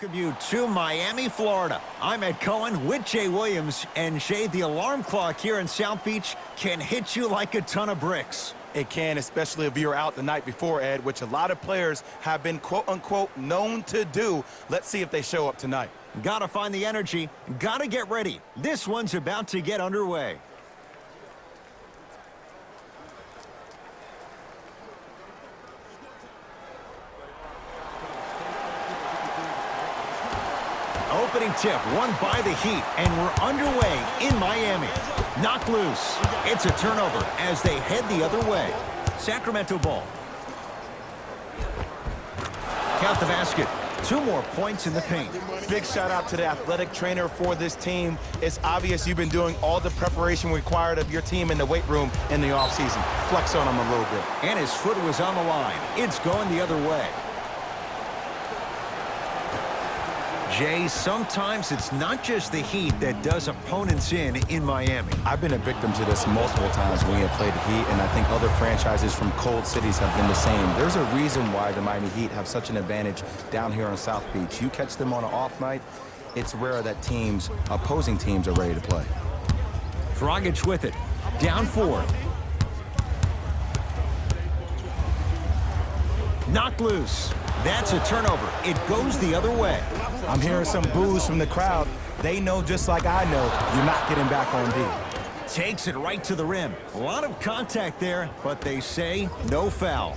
Welcome you to Miami, Florida. I'm Ed Cohen with Jay Williams. And Jay, the alarm clock here in South Beach can hit you like a ton of bricks. It can, especially if you're out the night before, Ed, which a lot of players have been, quote-unquote, known to do. Let's see if they show up tonight. Gotta find the energy. Gotta get ready. This one's about to get underway. Opening tip won by the Heat, and we're underway in Miami. Knocked loose. It's a turnover as they head the other way. Sacramento ball. Count the basket. 2 more points in the paint. Big shout out to the athletic trainer for this team. It's obvious you've been doing all the preparation required of your team in the weight room in the offseason. Flex on him a little bit. And his foot was on the line. It's going the other way. Jay, sometimes it's not just the Heat that does opponents in Miami. I've been a victim to this multiple times when we have played the Heat, and I think other franchises from cold cities have been the same. There's a reason why the Miami Heat have such an advantage down here on South Beach. You catch them on an off night, it's rare that opposing teams are ready to play. Dragic with it. Down 4. Knocked loose. That's a turnover. It goes the other way. I'm hearing some boos from the crowd. They know just like I know you're not getting back on D. Takes it right to the rim. A lot of contact there, but they say no foul.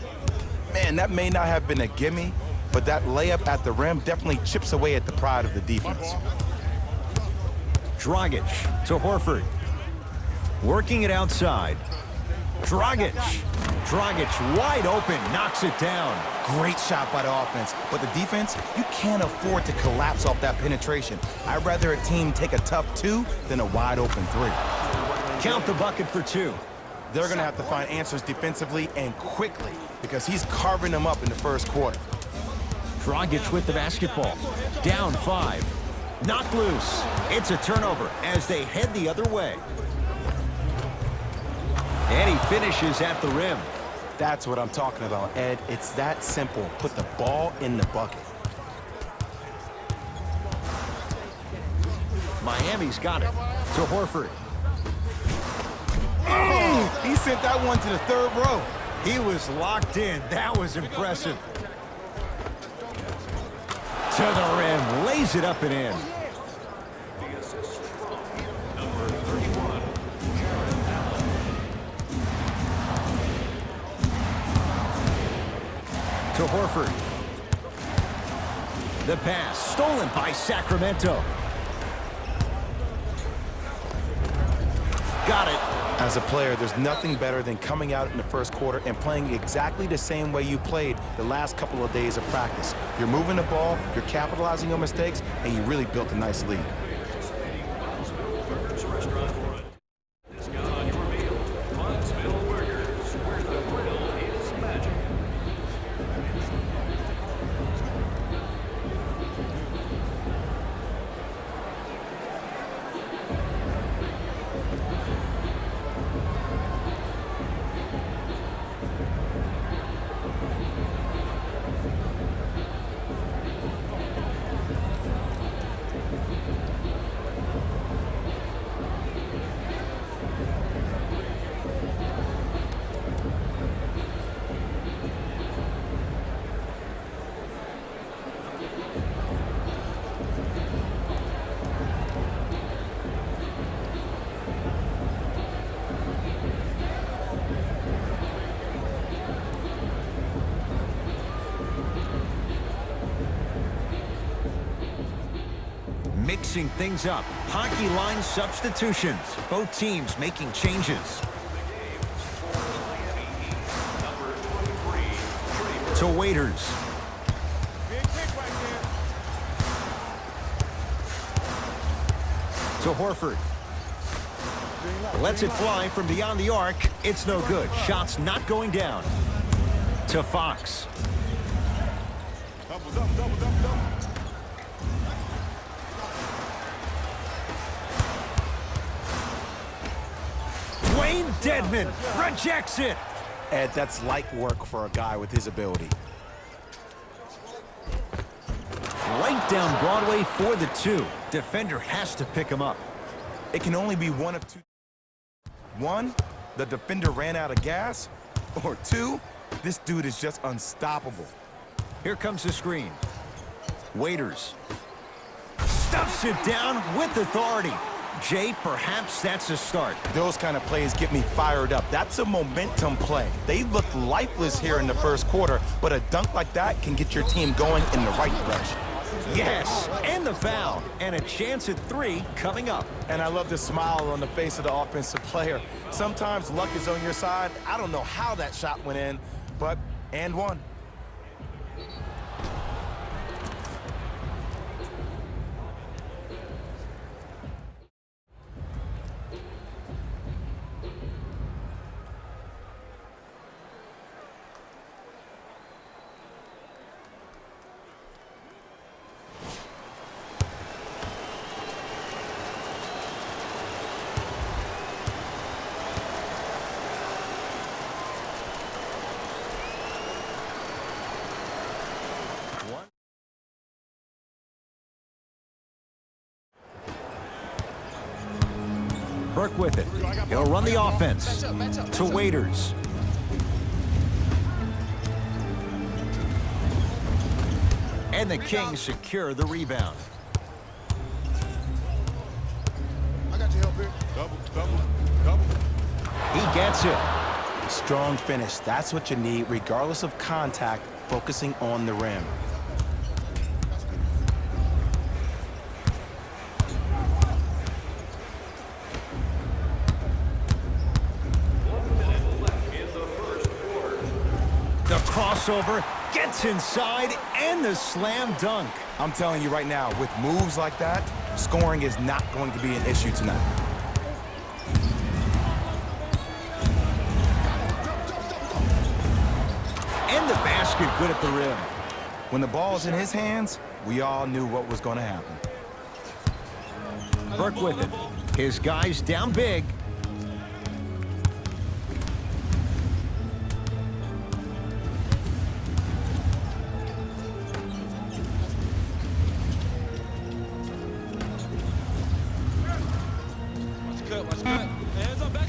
Man, that may not have been a gimme, but that layup at the rim definitely chips away at the pride of the defense. Dragic to Horford. Working it outside. Dragic wide open, knocks it down. Great shot by the offense, but the defense, you can't afford to collapse off that penetration. I'd rather a team take a tough 2 than a wide open 3. Count the bucket for 2. They're going to have to find answers defensively and quickly because he's carving them up in the first quarter. Dragic with the basketball. Down 5. Knocked loose. It's a turnover as they head the other way. And he finishes at the rim. That's what I'm talking about, Ed. It's that simple. Put the ball in the bucket. Miami's got it. To Horford. Oh, he sent that one to the 3rd row. He was locked in. That was impressive. To the rim. Lays it up and in. To Horford. The pass stolen by Sacramento. Got it. As a player, there's nothing better than coming out in the first quarter and playing exactly the same way you played the last couple of days of practice. You're moving the ball, you're capitalizing on mistakes, and you really built a nice lead. Mixing things up. Hockey line substitutions. Both teams making changes. To Waiters. To Horford. Lets it fly from beyond the arc. It's no good. Shots not going down. To Fox. Wayne Dedmon rejects it. Ed, that's light work for a guy with his ability. Right down Broadway for the 2. Defender has to pick him up. It can only be one of two. One, the defender ran out of gas. Or two, this dude is just unstoppable. Here comes the screen. Waiters. Stuffs it down with authority. Jay, perhaps that's a start. Those kind of plays get me fired up. That's a momentum play. They looked lifeless here in the first quarter, but a dunk like that can get your team going in the right direction. Yes, and the foul. And a chance at 3 coming up. And I love the smile on the face of the offensive player. Sometimes luck is on your side. I don't know how that shot went in, but and one. Burke with it. He'll run the offense to Waiters. And the Kings secure the rebound. I got your help here. Double. He gets it. Strong finish. That's what you need, regardless of contact, focusing on the rim. Crossover, gets inside, and the slam dunk. I'm telling you right now, with moves like that, scoring is not going to be an issue tonight. And the basket good at the rim. When the ball's in his hands, we all knew what was going to happen. Burke with it. His guys down big.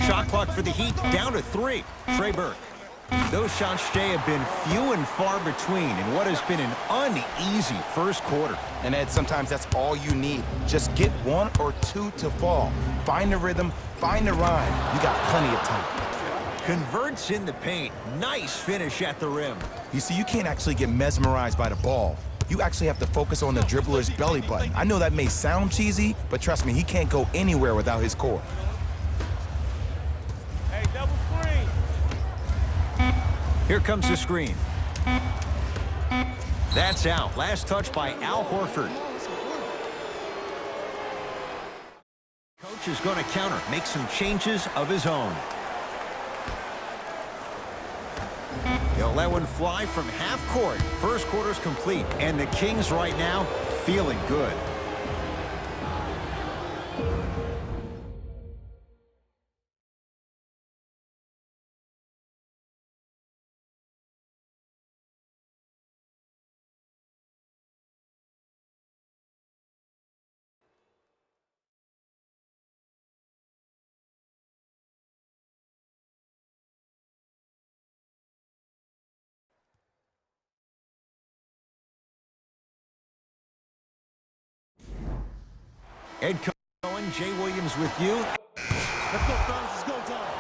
Shot clock for the Heat down to 3. Trey Burke. Those shots, Jay, have been few and far between in what has been an uneasy first quarter. And Ed, sometimes that's all you need. Just get 1 or 2 to fall. Find the rhythm, find the rhyme. You got plenty of time. Converts in the paint. Nice finish at the rim. You see, you can't actually get mesmerized by the ball. You actually have to focus on the dribbler's belly button. I know that may sound cheesy, but trust me, he can't go anywhere without his core. Hey, double screen. Here comes the screen. That's out. Last touch by Al Horford. Coach is going to counter, make some changes of his own. He'll let one fly from half court. First quarter's complete, and the Kings right now feeling good. Ed Cohen, Jay Williams with you. Let's go, fellas. It's go time.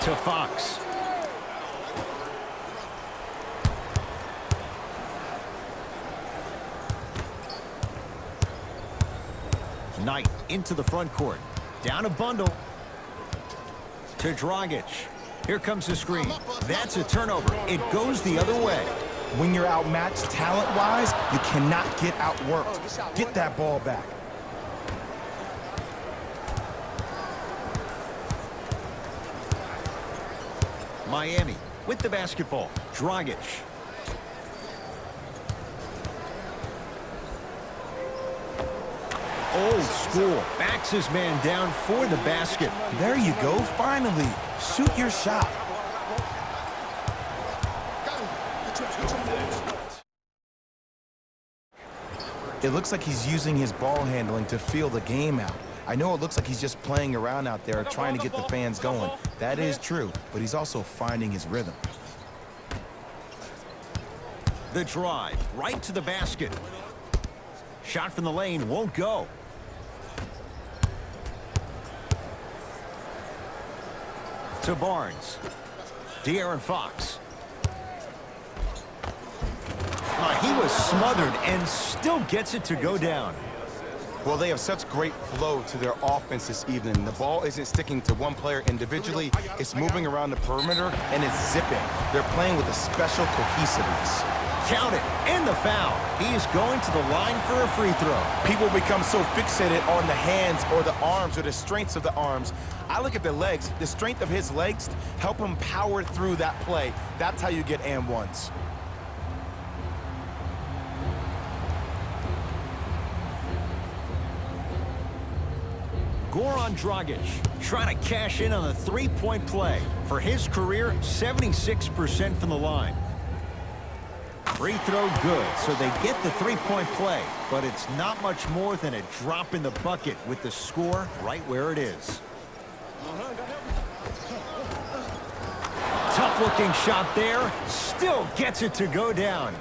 To Fox. Knight into the front court. Down a bundle. To Dragic. Here comes the screen. That's a turnover. It goes the other way. When you're outmatched talent-wise, you cannot get outworked. Get that ball back. Miami with the basketball. Dragic. Old school. Backs his man down for the basket. There you go, finally. Shoot your shot. It looks like he's using his ball handling to feel the game out. I know it looks like he's just playing around out there trying to get the fans going. That is true, but he's also finding his rhythm. The drive, right to the basket. Shot from the lane won't go. To Barnes. De'Aaron Fox. He was smothered and still gets it to go down. Well, they have such great flow to their offense this evening. The ball isn't sticking to one player individually. It's moving around the perimeter, and it's zipping. They're playing with a special cohesiveness. Count it, and the foul. He is going to the line for a free throw. People become so fixated on the hands or the arms or the strengths of the arms. I look at the legs. The strength of his legs help him power through that play. That's how you get and ones. Goran Dragic trying to cash in on the three-point play. For his career, 76% from the line. Free throw good, so they get the three-point play, but it's not much more than a drop in the bucket with the score right where it is. Tough-looking shot there, still gets it to go down.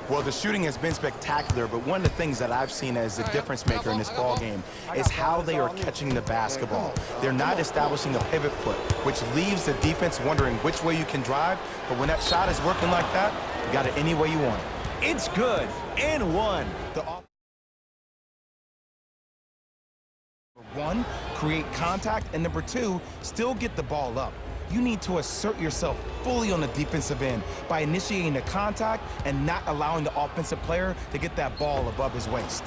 Well, the shooting has been spectacular, but one of the things that I've seen as a difference maker in this ball game is how they are catching the basketball. They're not establishing a pivot foot, which leaves the defense wondering which way you can drive, but when that shot is working like that, you got it any way you want it. It's good, and one. One, create contact, and number two, still get the ball up. You need to assert yourself fully on the defensive end by initiating the contact and not allowing the offensive player to get that ball above his waist.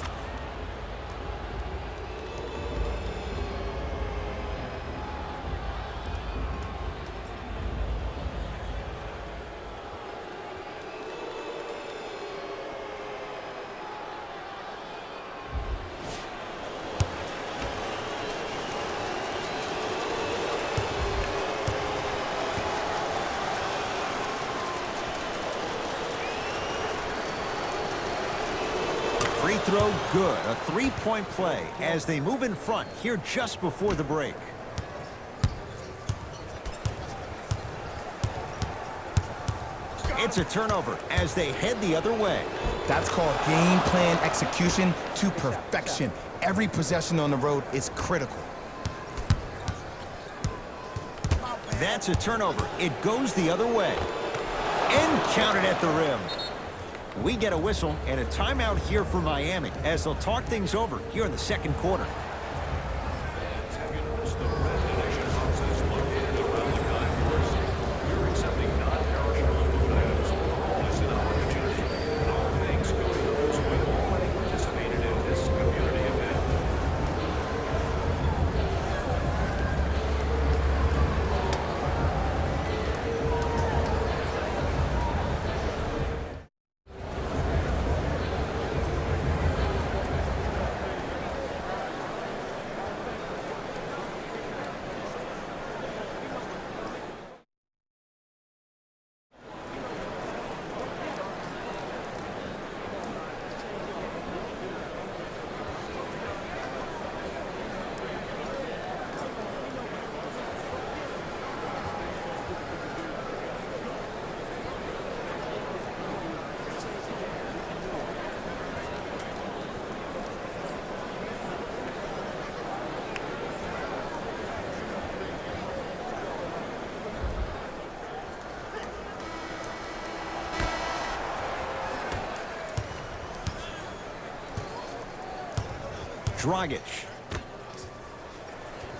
Free throw good. A three-point play as they move in front here just before the break. It's a turnover as they head the other way. That's called game plan execution to perfection. Every possession on the road is critical. That's a turnover. It goes the other way. And counted at the rim. We get a whistle and a timeout here for Miami as they'll talk things over here in the second quarter. Dragic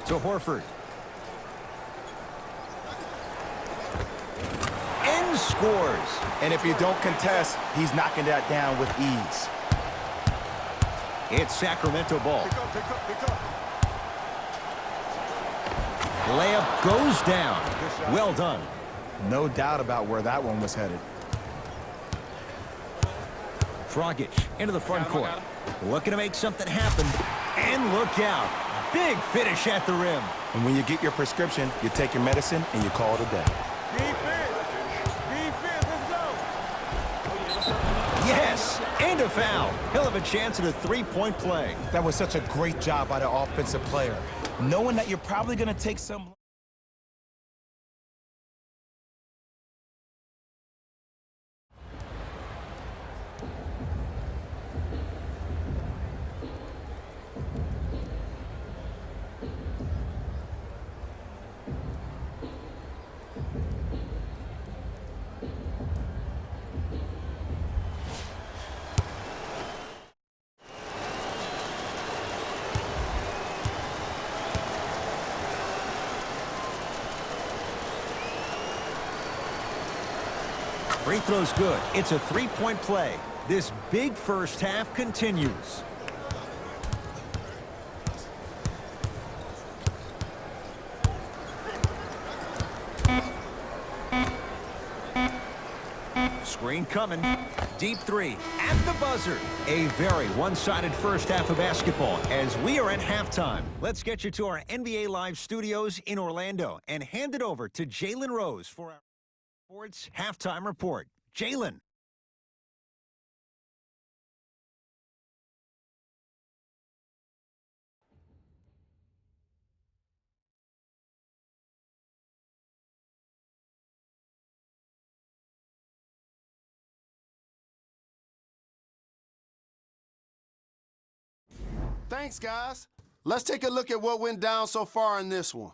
to Horford. And scores. And if you don't contest, he's knocking that down with ease. It's Sacramento ball. Pick up. Layup goes down. Well done. No doubt about where that one was headed. Dragic into the front court. Looking to make something happen. And look out. Big finish at the rim. And when you get your prescription, you take your medicine and you call it a day. Defense, let's go. Yes, and a foul. He'll have a chance at a three-point play. That was such a great job by the offensive player. Knowing that you're probably going to take some... Free throw's good. It's a three-point play. This big first half continues. Screen coming. Deep three at the buzzer. A very one-sided first half of basketball as we are at halftime. Let's get you to our NBA Live studios in Orlando and hand it over to Jalen Rose for our Sports Halftime Report. Jalen. Thanks, guys. Let's take a look at what went down so far in this one.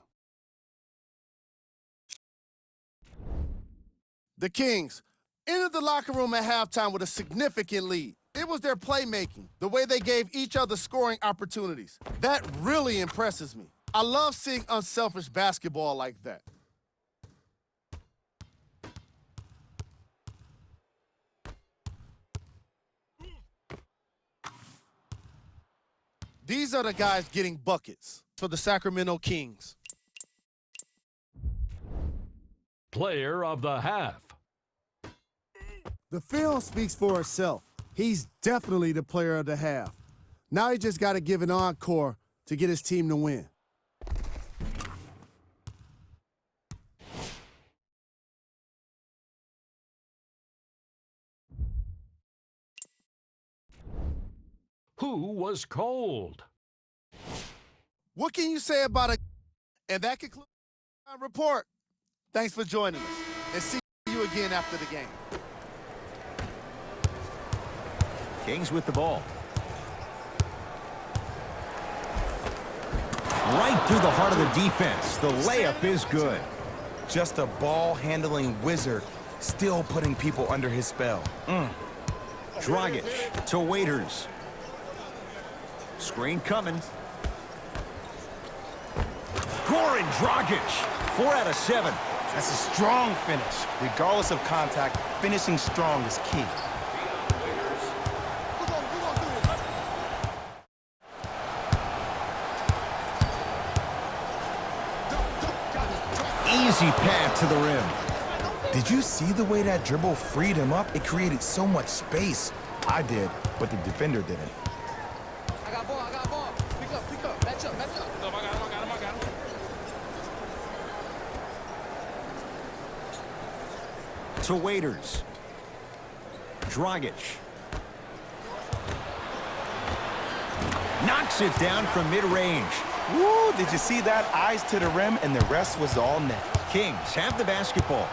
The Kings entered the locker room at halftime with a significant lead. It was their playmaking, the way they gave each other scoring opportunities. That really impresses me. I love seeing unselfish basketball like that. These are the guys getting buckets for the Sacramento Kings. Player of the half. The film speaks for itself. He's definitely the player of the half. Now he just got to give an encore to get his team to win. Who was cold? What can you say about it? And that concludes our report. Thanks for joining us, and see you again after the game. Kings with the ball. Right through the heart of the defense. The layup is good. Just a ball-handling wizard, still putting people under his spell. Dragic to Waiters. Screen coming. Goran Dragic. 4 out of 7. That's a strong finish. Regardless of contact, finishing strong is key. Easy path to the rim. Did you see the way that dribble freed him up? It created so much space. I did, but the defender didn't. I got ball. Pick up. Match up. I got him. To Waiters. Dragic. Knocks it down from mid-range. Woo, did you see that? Eyes to the rim, and the rest was all net. Kings have the basketball.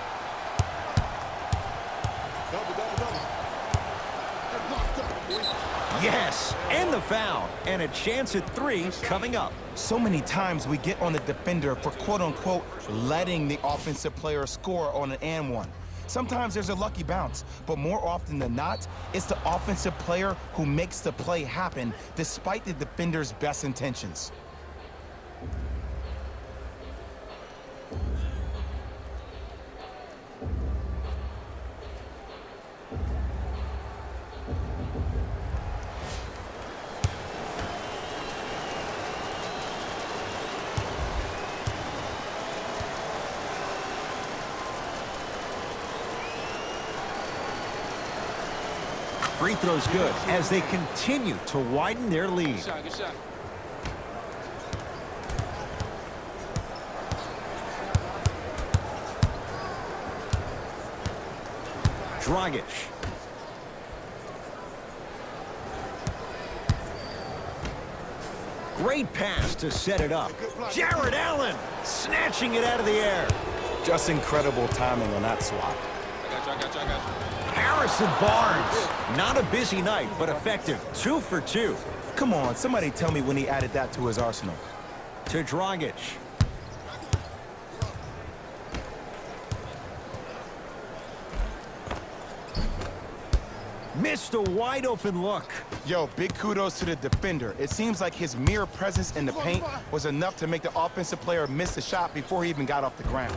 Yes, and the foul. And a chance at 3 coming up. So many times we get on the defender for quote-unquote letting the offensive player score on an and one. Sometimes there's a lucky bounce, but more often than not, it's the offensive player who makes the play happen despite the defender's best intentions. Free throw's good as they continue to widen their lead. Good shot. Dragic. Great pass to set it up. Jared Allen snatching it out of the air. Just incredible timing on that swat. I got you. Harrison Barnes. Not a busy night, but effective. 2 for 2. Come on, somebody tell me when he added that to his arsenal. To Dragic. Missed a wide open look. Yo, big kudos to the defender. It seems like his mere presence in the paint was enough to make the offensive player miss the shot before he even got off the ground.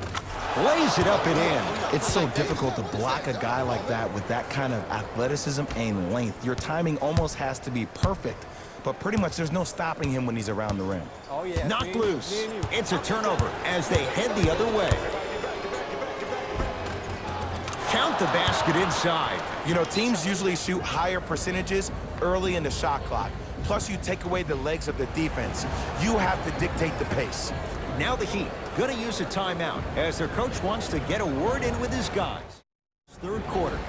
Lays it up and in. It's so difficult to block a guy like that with that kind of athleticism and length. Your timing almost has to be perfect, but pretty much there's no stopping him when he's around the rim. Knocked loose. It's a turnover as they head the other way. Count the basket inside. You know, teams usually shoot higher percentages early in the shot clock. Plus, you take away the legs of the defense. You have to dictate the pace. Now the Heat going to use a timeout as their coach wants to get a word in with his guys. Third quarter.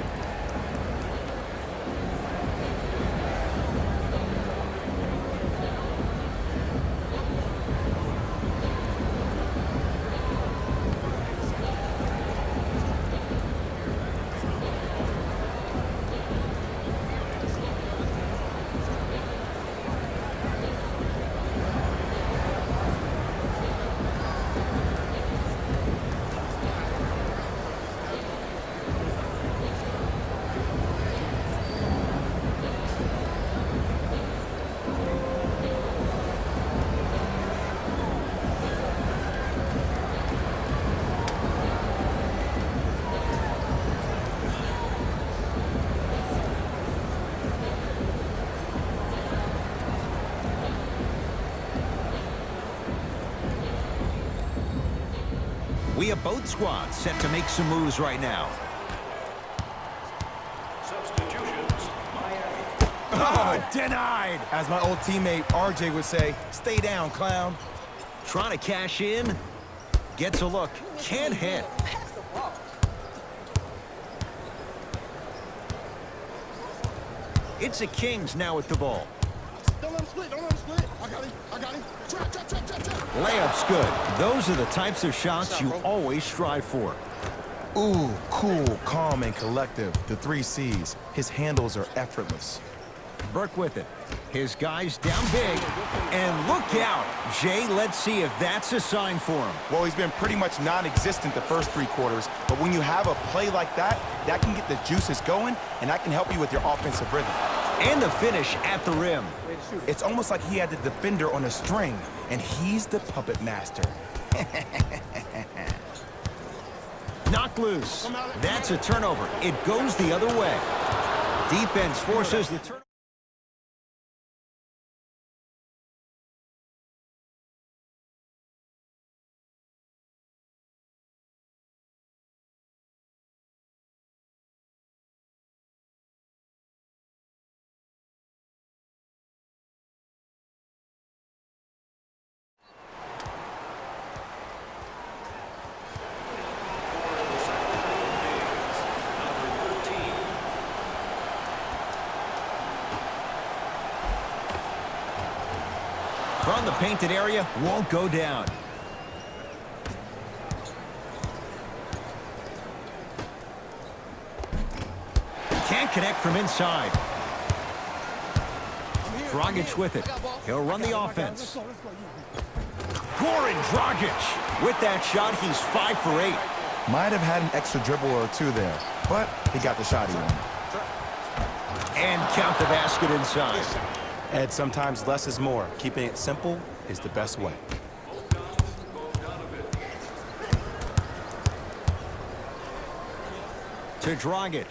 We have both squads set to make some moves right now. Substitutions. Oh, denied. As my old teammate RJ would say, stay down, clown. Trying to cash in. Gets a look. Can't hit. It's the Kings now with the ball. Don't let him split. I got him. Trap. Layup's good. Those are the types of shots you always strive for. Ooh, cool, calm, and collective. The 3 C's. His handles are effortless. Burke with it. His guy's down big. And look out. Jay, let's see if that's a sign for him. Well, he's been pretty much non-existent the first 3 quarters, but when you have a play like that, that can get the juices going, and that can help you with your offensive rhythm. And the finish at the rim. It's almost like he had the defender on a string, and he's the puppet master. Knocked loose. That's a turnover. It goes the other way. Defense forces the turnover. From the painted area, won't go down. Can't connect from inside. Dragic with it. He'll run the offense. Goran Dragic. With that shot, he's 5 for 8. Might have had an extra dribble or 2 there, but he got the shot he wanted. And count the basket inside. Ed, sometimes less is more. Keeping it simple is the best way. To Dragic.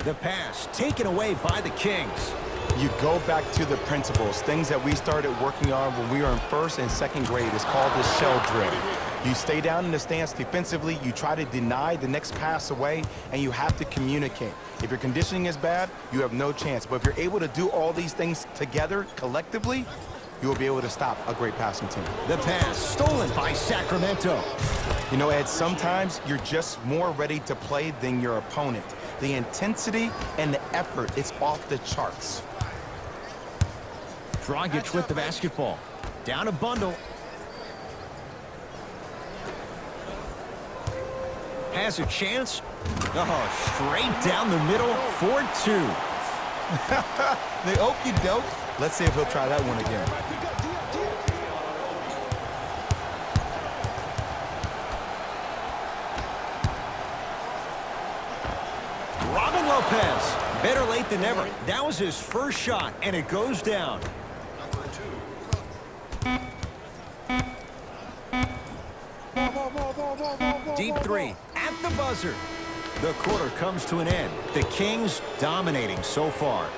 The pass taken away by the Kings. You go back to the principles, things that we started working on when we were in 1st and 2nd grade. It's called the shell drill. You stay down in the stance defensively, you try to deny the next pass away, and you have to communicate. If your conditioning is bad, you have no chance. But if you're able to do all these things together, collectively, you will be able to stop a great passing team. The pass stolen by Sacramento. You know, Ed, sometimes you're just more ready to play than your opponent. The intensity and the effort is off the charts. Dragic with the basketball. Down a bundle. Has a chance. Oh, straight down the middle for 2. The okey doke. Let's see if he'll try that one again. Robin Lopez. Better late than never. That was his first shot, and it goes down. Deep 3 at the buzzer. The quarter comes to an end. The Kings dominating so far.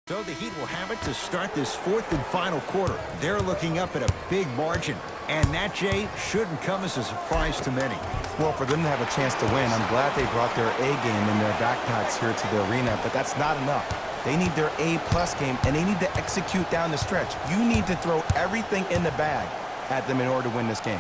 So the Heat will have it to start this 4th and final quarter. They're looking up at a big margin. And that, Jay, shouldn't come as a surprise to many. Well, for them to have a chance to win, I'm glad they brought their A game in their backpacks here to the arena, but that's not enough. They need their A-plus game, and they need to execute down the stretch. You need to throw everything in the bag at them in order to win this game.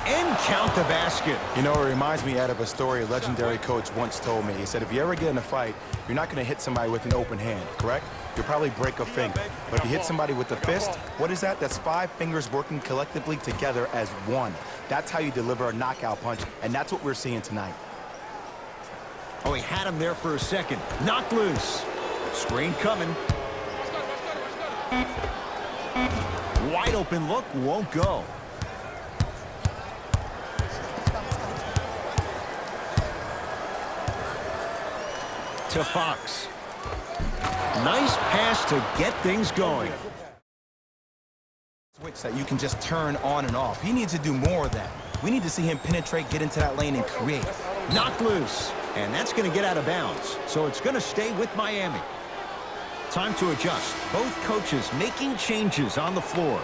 And count the basket. You know, it reminds me, Ed, of a story a legendary coach once told me. He said, if you ever get in a fight, you're not going to hit somebody with an open hand, correct? You'll probably break a finger. But if you hit somebody with a fist, what is that? That's 5 fingers working collectively together as one. That's how you deliver a knockout punch, and that's what we're seeing tonight. Oh, he had him there for a second. Knocked loose. Screen coming. Wide open look, won't go. To Fox. Nice pass to get things going. Switch that you can just turn on and off. He needs to do more of that. We need to see him penetrate, get into that lane, and create. Knocked loose. And that's going to get out of bounds. So it's going to stay with Miami. Time to adjust. Both coaches making changes on the floor.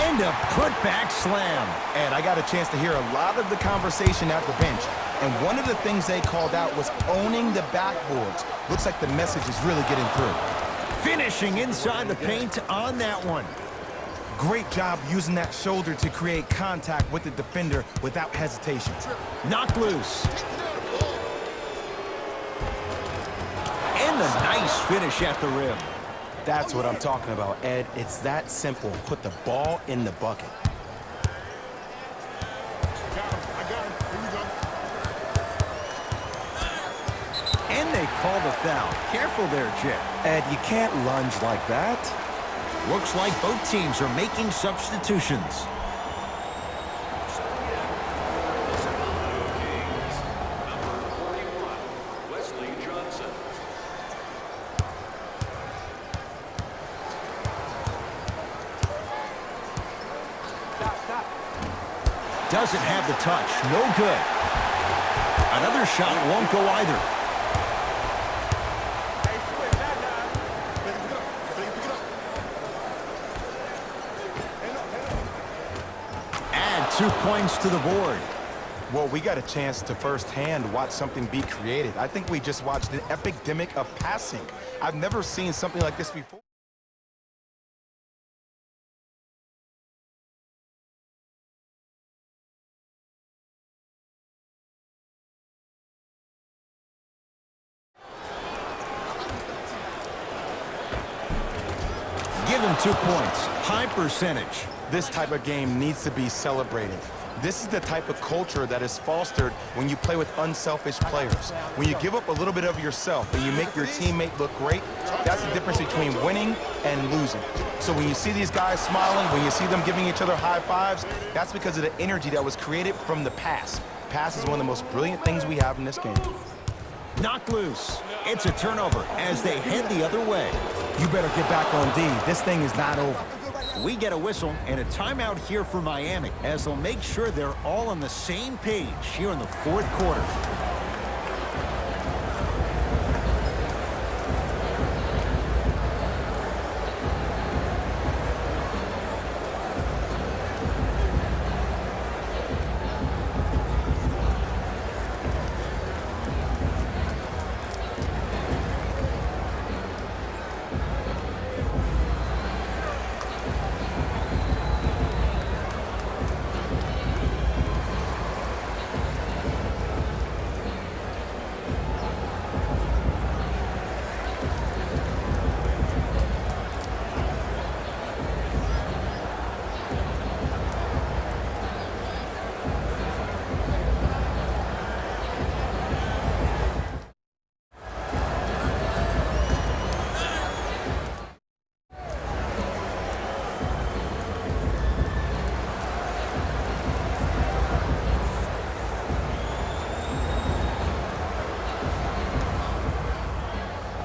And a put-back slam. And I got a chance to hear a lot of the conversation at the bench. And one of the things they called out was owning the backboards. Looks like the message is really getting through. Finishing inside the paint on that one. Great job using that shoulder to create contact with the defender without hesitation. Knocked loose. And a nice finish at the rim. That's what I'm talking about, Ed. It's that simple. Put the ball in the bucket. I got him. Here we go. And they call the foul. Careful there, Jet. Ed, you can't lunge like that. Looks like both teams are making substitutions. Doesn't have the touch. No good. Another shot won't go either. Add 2 points to the board. Well, we got a chance to firsthand watch something be created. I think we just watched an epidemic of passing. I've never seen something like this before. Give him 2 points. High percentage. This type of game needs to be celebrated. This is the type of culture that is fostered when you play with unselfish players. When you give up a little bit of yourself and you make your teammate look great, that's the difference between winning and losing. So when you see these guys smiling, when you see them giving each other high fives, that's because of the energy that was created from the pass. Pass is one of the most brilliant things we have in this game. Knocked loose. It's a turnover as they head the other way. You better get back on D. This thing is not over. We get a whistle and a timeout here for Miami as they'll make sure they're all on the same page here in the fourth quarter.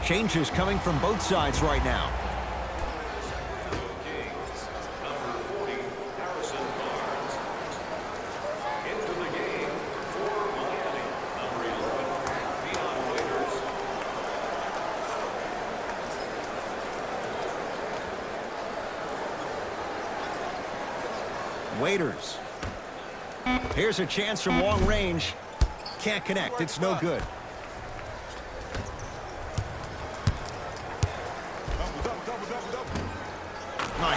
Changes coming from both sides right now. Waiters. Here's a chance from long range. Can't connect. It's no good.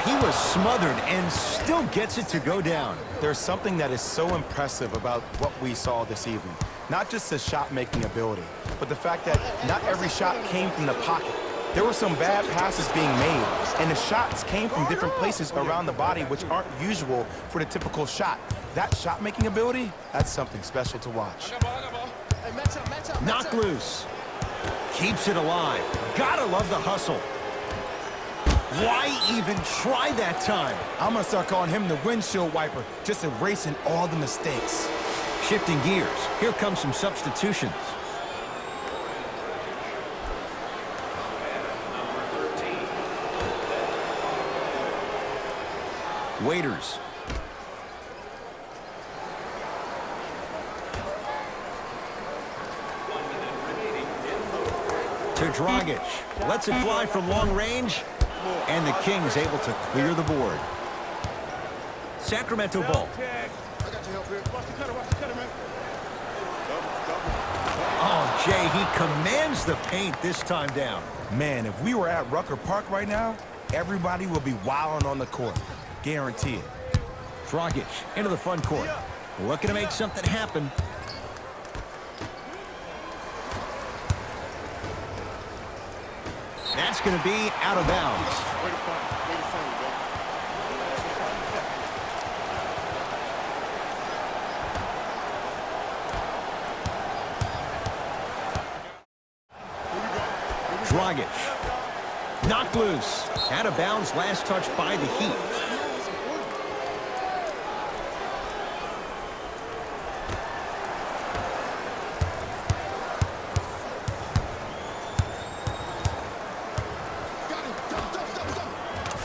He was smothered and still gets it to go down. There's something that is so impressive about what we saw this evening. Not just the shot-making ability, but the fact that not every shot came from the pocket. There were some bad passes being made, and the shots came from different places around the body, which aren't usual for the typical shot. That shot-making ability, that's something special to watch. Knock loose. Keeps it alive. Gotta love the hustle. Why even try that time? I'm going to start calling him the windshield wiper, just erasing all the mistakes. Shifting gears. Here come some substitutions. Waiters. To Dragic. Lets it fly from long range. And the Kings able to clear the board. Sacramento ball. I got your help here. Watch the cutter, man. Double. Oh, Jay, he commands the paint this time down. Man, if we were at Rucker Park right now, everybody will be wilding on the court. Guarantee it. Dragic into the front court. Looking to make something happen. That's going to be out of bounds. Way to find, bro. Dragic. Knocked loose. Out of bounds. Last touch by the Heat.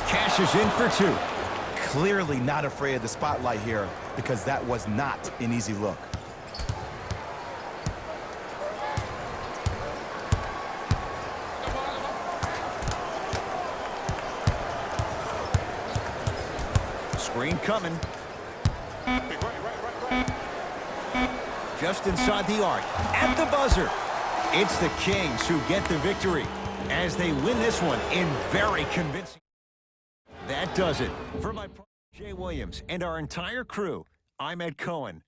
Cashes in for two. Clearly not afraid of the spotlight here because that was not an easy look. Screen coming. Just inside the arc. At the buzzer. It's the Kings who get the victory as they win this one in very convincing. That does it. For my partner, Jay Williams, and our entire crew, I'm Ed Cohen.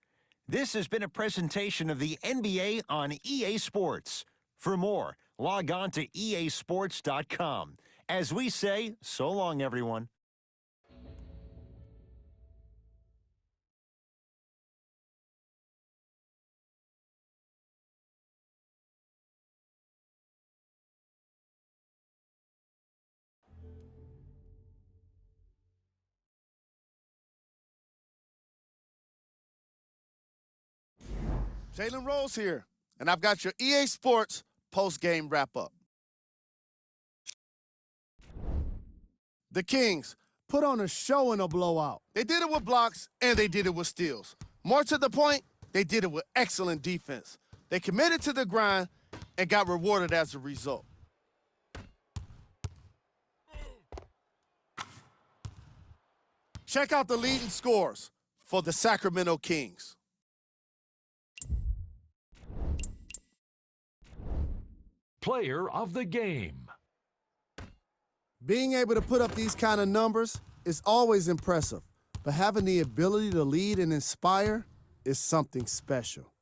This has been a presentation of the NBA on EA Sports. For more, log on to easports.com. As we say, so long, everyone. Jalen Rose here, and I've got your EA Sports post-game wrap-up. The Kings put on a show in a blowout. They did it with blocks, and they did it with steals. More to the point, they did it with excellent defense. They committed to the grind and got rewarded as a result. Check out the leading scores for the Sacramento Kings. Player of the game. Being able to put up these kind of numbers is always impressive, but having the ability to lead and inspire is something special.